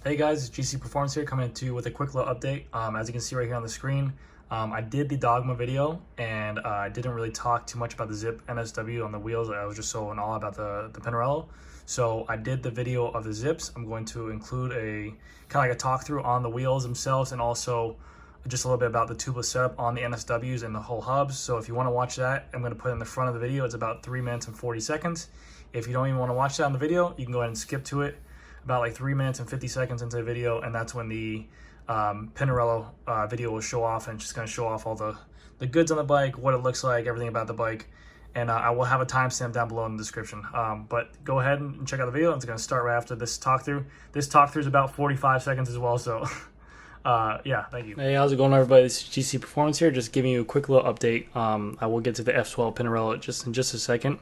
Hey guys, it's GC Performance here, coming to you with a quick little update. As you can see right here on the screen, I did the Dogma video, and I didn't really talk too much about the ZIPP NSW on the wheels. I was just so in awe about the Pinarello. So I did the video of the Zips. I'm going to include a kind of like a talk through on the wheels themselves, and also just a little bit about the tubeless setup on the NSWs and the whole hubs. So if you want to watch that, I'm going to put it in the front of the video. It's about 3 minutes and 40 seconds. If you don't even want to watch that on the video, you can go ahead and skip to it about like 3 minutes and 50 seconds into the video, and that's when the Pinarello video will show off, and it's just going to show off all the goods on the bike, what it looks like, everything about the bike, and I will have a timestamp down below in the description. But go ahead and check out the video. It's going to start right after this talk through. This talk through is about 45 seconds as well, so yeah, thank you. Hey, how's it going, everybody? This is GC Performance here, just giving you a quick little update. I will get to the F12 Pinarello in just a second.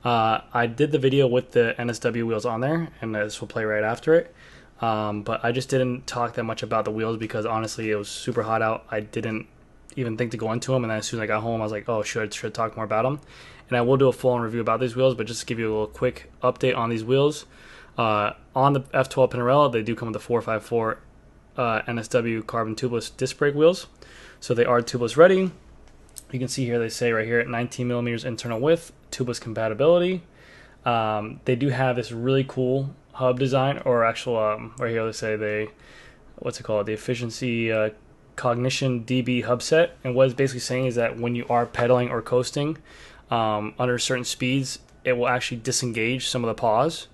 I did the video with the NSW wheels on there, and this will play right after it. But I just didn't talk that much about the wheels because honestly it was super hot out. I didn't even think to go into them, and then as soon as I got home I was like, oh, should talk more about them. And I will do a full-on review about these wheels, but just to give you a little quick update on these wheels. On the F12 Pinarello, they do come with the 454 NSW carbon tubeless disc brake wheels, so they are tubeless ready. You can see here they say right here 19 millimeters internal width, tubeless compatibility. They do have this really cool hub design, or actual right here they say what's it called, the efficiency cognition DB hub set. And what it's basically saying is that when you are pedaling or coasting under certain speeds, it will actually disengage some of the paws,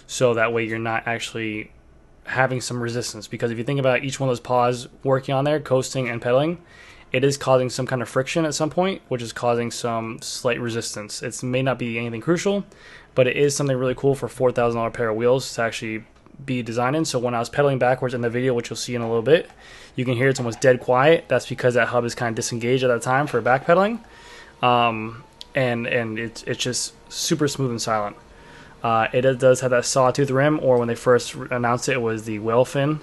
so that way you're not actually having some resistance. Because if you think about each one of those paws working on there, coasting and pedaling, it is causing some kind of friction at some point, which is causing some slight resistance. It may not be anything crucial, but it is something really cool for $4,000 pair of wheels to actually be designed in. So when I was pedaling backwards in the video, which you'll see in a little bit, you can hear it's almost dead quiet. That's because that hub is kind of disengaged at that time for back pedaling. And it's just super smooth and silent. It does have that sawtooth rim, or when they first announced it, it was the whale fin.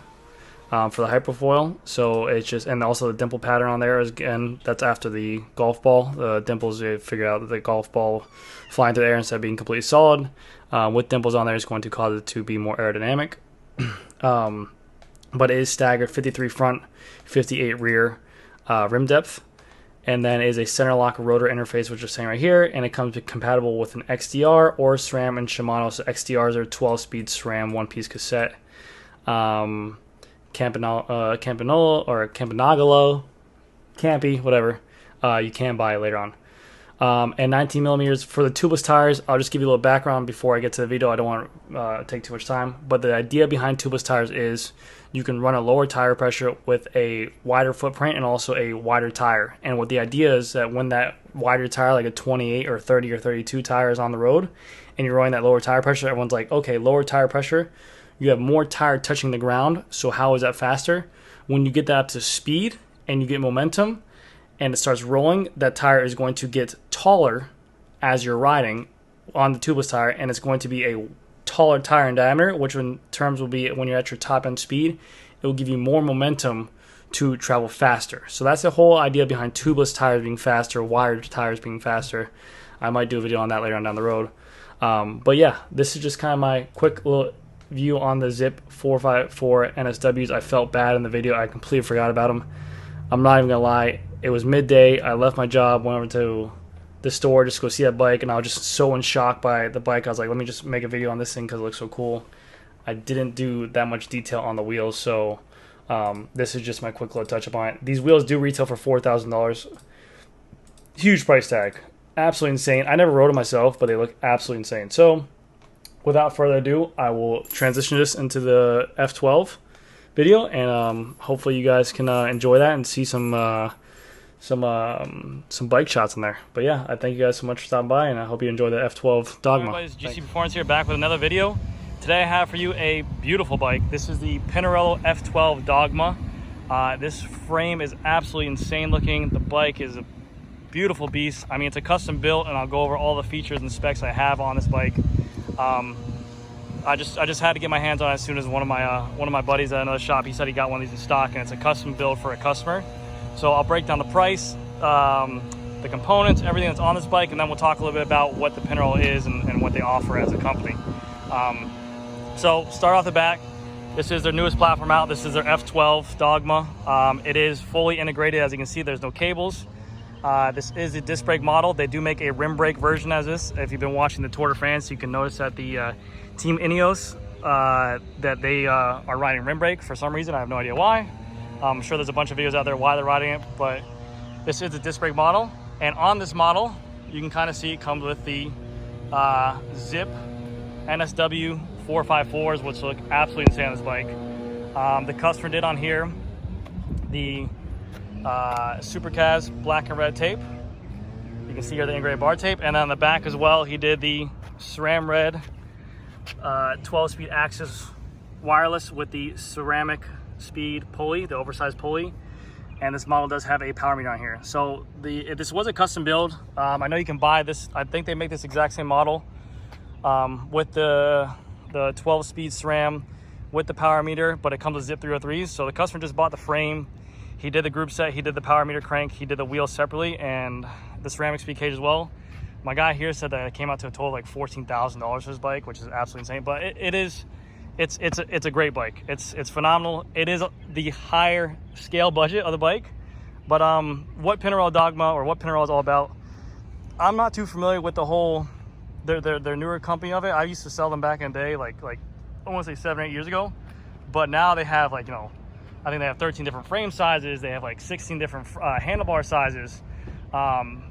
For the hyperfoil, so it's just, and also the dimple pattern on there is, again, that's after the golf ball. The dimples, they figured out that the golf ball flying through the air instead of being completely solid with dimples on there is going to cause it to be more aerodynamic. But it is staggered 53 front, 58 rear rim depth, and then is a center lock rotor interface, which is saying right here, and it comes compatible with an XDR or SRAM and Shimano. So XDRs are 12-speed SRAM one-piece cassette. Campanolo or Campanagalo, Campy, whatever. You can buy it later on. And 19 millimeters for the tubeless tires. I'll just give you a little background before I get to the video. I don't want to take too much time. But the idea behind tubeless tires is you can run a lower tire pressure with a wider footprint and also a wider tire. And what the idea is that when that wider tire, like a 28 or 30 or 32 tire, is on the road and you're running that lower tire pressure, everyone's like, okay, lower tire pressure, you have more tire touching the ground, so how is that faster? When you get that up to speed and you get momentum and it starts rolling, that tire is going to get taller as you're riding on the tubeless tire, and it's going to be a taller tire in diameter, which in terms will be, when you're at your top end speed, it will give you more momentum to travel faster. So that's the whole idea behind tubeless tires being faster, wired tires being faster. I might do a video on that later on down the road. But yeah, this is just kind of my quick little view on the ZIPP 454 NSWs. I felt bad in the video. I completely forgot about them. I'm not even gonna lie. It was midday. I left my job, went over to the store just to go see that bike, and I was just so in shock by the bike. I was like, let me just make a video on this thing because it looks so cool. I didn't do that much detail on the wheels, so this is just my quick little touch up on it. These wheels do retail for $4,000. Huge price tag. Absolutely insane. I never rode them myself, but they look absolutely insane. So without further ado, I will transition this into the F12 video, and hopefully you guys can enjoy that and see some bike shots in there. But yeah, I thank you guys so much for stopping by, and I hope you enjoy the F12 Dogma. Hey everybody, it's GC Performance here, back with another video. Today I have for you a beautiful bike. This is the Pinarello F12 Dogma. This frame is absolutely insane looking. The bike is a beautiful beast. I mean, it's a custom built, and I'll go over all the features and specs I have on this bike. I just had to get my hands on it as soon as one of my buddies at another shop, he said he got one of these in stock, and it's a custom build for a customer. So I'll break down the price, the components, everything that's on this bike, and then we'll talk a little bit about what the Pinarello is and what they offer as a company. So start off the back. This is their newest platform out. This is their F12 DOGMA. It is fully integrated. As you can see, there's no cables. This is a disc brake model. They do make a rim brake version as this. If you've been watching the Tour de France, you can notice that the Team Ineos, that they are riding rim brake for some reason. I have no idea why. I'm sure there's a bunch of videos out there why they're riding it, but this is a disc brake model. And on this model, you can kind of see it comes with the ZIPP NSW 454s, which look absolutely insane on this bike. The customer did on here the Supercaz black and red tape. You can see here the integrated bar tape, and on the back as well, he did the SRAM red 12-speed axis wireless with the ceramic speed pulley, the oversized pulley. And this model does have a power meter on here. So this was a custom build. I know you can buy this. I think they make this exact same model with the 12-speed SRAM with the power meter, but it comes with ZIPP 303s. So the customer just bought the frame. He did the group set. He did the power meter crank. He did the wheels separately and the ceramic speed cage as well. My guy here said that it came out to a total of like $14,000 for his bike, which is absolutely insane. But it's a great bike. It's phenomenal. It is the higher scale budget of the bike, but what Pinarello DOGMA, or what Pinarello is all about, I'm not too familiar with the whole their newer company of it. I used to sell them back in the day, like I want to say 7 or 8 years ago, but now they have, like, you know, I think they have 13 different frame sizes. They have like 16 different handlebar sizes.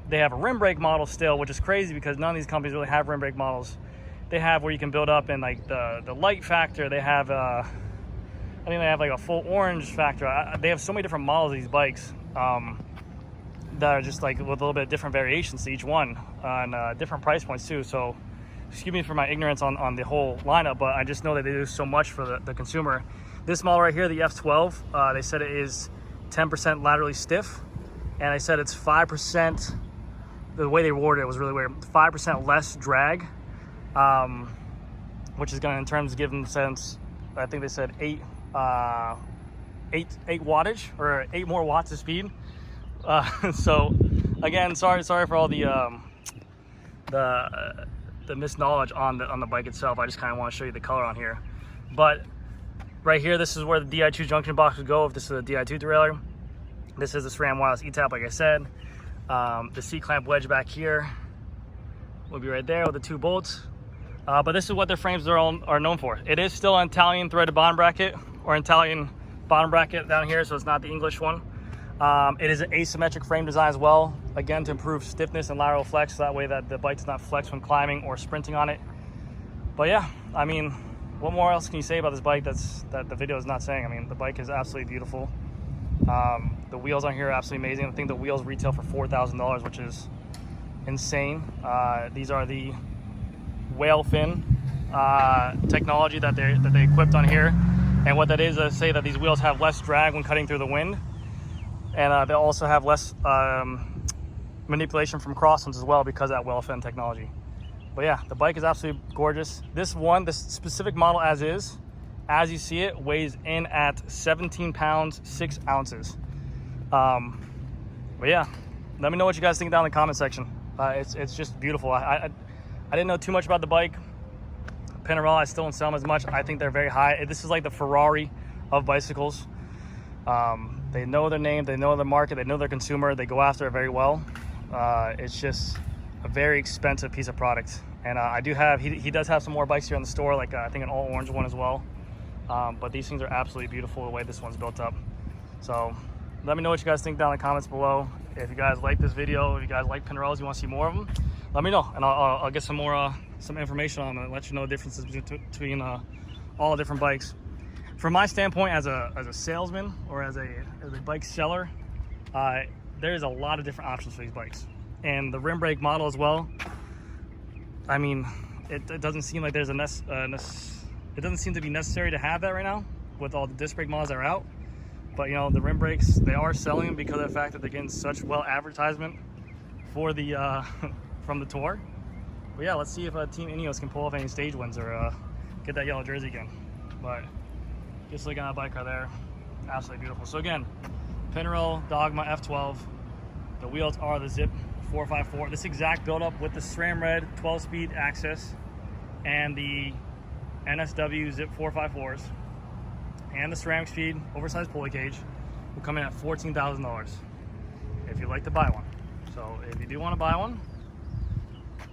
They have a rim brake model still, which is crazy because none of these companies really have rim brake models. They have where you can build up in like the light factor. They have I think they have like a full orange factor. They have so many different models of these bikes that are just like with a little bit of different variations to each one on different price points too. So excuse me for my ignorance on the whole lineup, but I just know that they do so much for the consumer. This model right here, the F12, they said it is 10% laterally stiff, and they said it's 5%, the way they worded it was really weird, 5% less drag, which is gonna in terms of give them sense, I think they said 8 wattage, or 8 more watts of speed. So again, sorry for all the misknowledge on the bike itself. I just kind of want to show you the color on here. But right here, this is where the Di2 junction box would go if this is a Di2 derailleur. This is the SRAM wireless etap, like I said. The C-clamp wedge back here will be right there with the 2 bolts. But this is what their frames are known for. It is still an Italian threaded bottom bracket, or Italian bottom bracket down here, so it's not the English one. It is an asymmetric frame design as well, again to improve stiffness and lateral flex, so that way that the bike does not flex when climbing or sprinting on it. But yeah, I mean, what more else can you say about this bike that the video is not saying? I mean, the bike is absolutely beautiful. The wheels on here are absolutely amazing. I think the wheels retail for $4,000, which is insane. These are the whale fin technology that they equipped on here, and what that is, they say that these wheels have less drag when cutting through the wind, and they also have less manipulation from crosswinds as well because of that whale fin technology. But yeah, the bike is absolutely gorgeous. This specific model as is, as you see it, weighs in at 17 pounds 6 ounces. But yeah, let me know what you guys think down in the comment section. It's just beautiful. I didn't know too much about the bike. Pinarello, I still don't sell them as much. I think they're very high. This is like the Ferrari of bicycles. They know their name, they know their market, they know their consumer, they go after it very well. It's just a very expensive piece of product. And he does have some more bikes here in the store, like I think an all orange one as well. But these things are absolutely beautiful the way this one's built up. So let me know what you guys think down in the comments below. If you guys like this video, if you guys like Pinarellos, you want to see more of them, let me know, and I'll get some more some information on them and let you know the differences between all the different bikes. From my standpoint, as a salesman or as a bike seller, there's a lot of different options for these bikes, and the rim brake model as well. I mean, it doesn't seem like there's it doesn't seem to be necessary to have that right now with all the disc brake models that are out. But you know, the rim brakes, they are selling because of the fact that they're getting such well advertisement for the from the tour. But yeah, let's see if Team Ineos can pull off any stage wins or get that yellow jersey again. But just looking at that bike right there, absolutely beautiful. So again, Pinarello DOGMA F12. The wheels are the ZIPP 454. This exact build-up with the SRAM red 12-speed axis and the NSW ZIPP 454s. and the ceramic speed oversized pulley cage will come in at $14,000 if you'd like to buy one. So if you do want to buy one,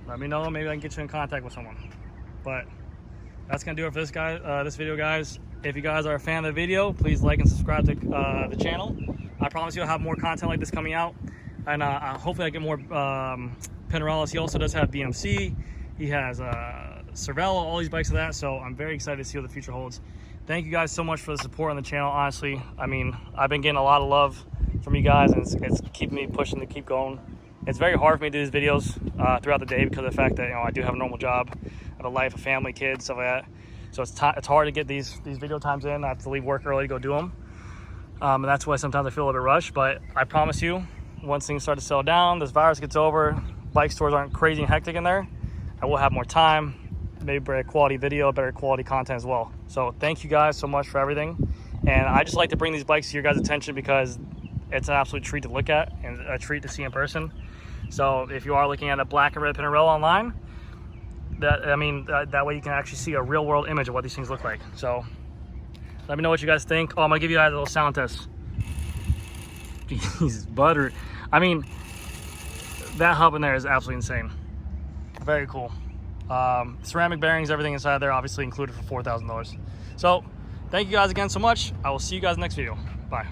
let me know. Maybe I can get you in contact with someone. But that's gonna do it for this video, guys. If you guys are a fan of the video, please like and subscribe to the channel. I promise you I'll have more content like this coming out, and hopefully I get more Pinarellos. He also does have BMC. He has Cervelo, all these bikes of that. So I'm very excited to see what the future holds. Thank you guys so much for the support on the channel. Honestly, I mean, I've been getting a lot of love from you guys, and it's keeping me pushing to keep going. It's very hard for me to do these videos throughout the day because of the fact that, you know, I do have a normal job, I have a life, a family, kids, stuff like that. So it's hard to get these video times in. I have to leave work early to go do them, and that's why sometimes I feel a little bit rushed. But I promise you, once things start to settle down, this virus gets over, bike stores aren't crazy and hectic in there, I will have more time, maybe better quality video, better quality content as well. So thank you guys so much for everything. And I just like to bring these bikes to your guys' attention because it's an absolute treat to look at and a treat to see in person. So if you are looking at a black and red Pinarello online, that way you can actually see a real world image of what these things look like. So let me know what you guys think. Oh, I'm gonna give you guys a little sound test. Jesus, butter. I mean, that hub in there is absolutely insane. Very cool. Ceramic bearings, everything inside there obviously included for $4,000. So thank you guys again so much. I will see you guys next video. Bye.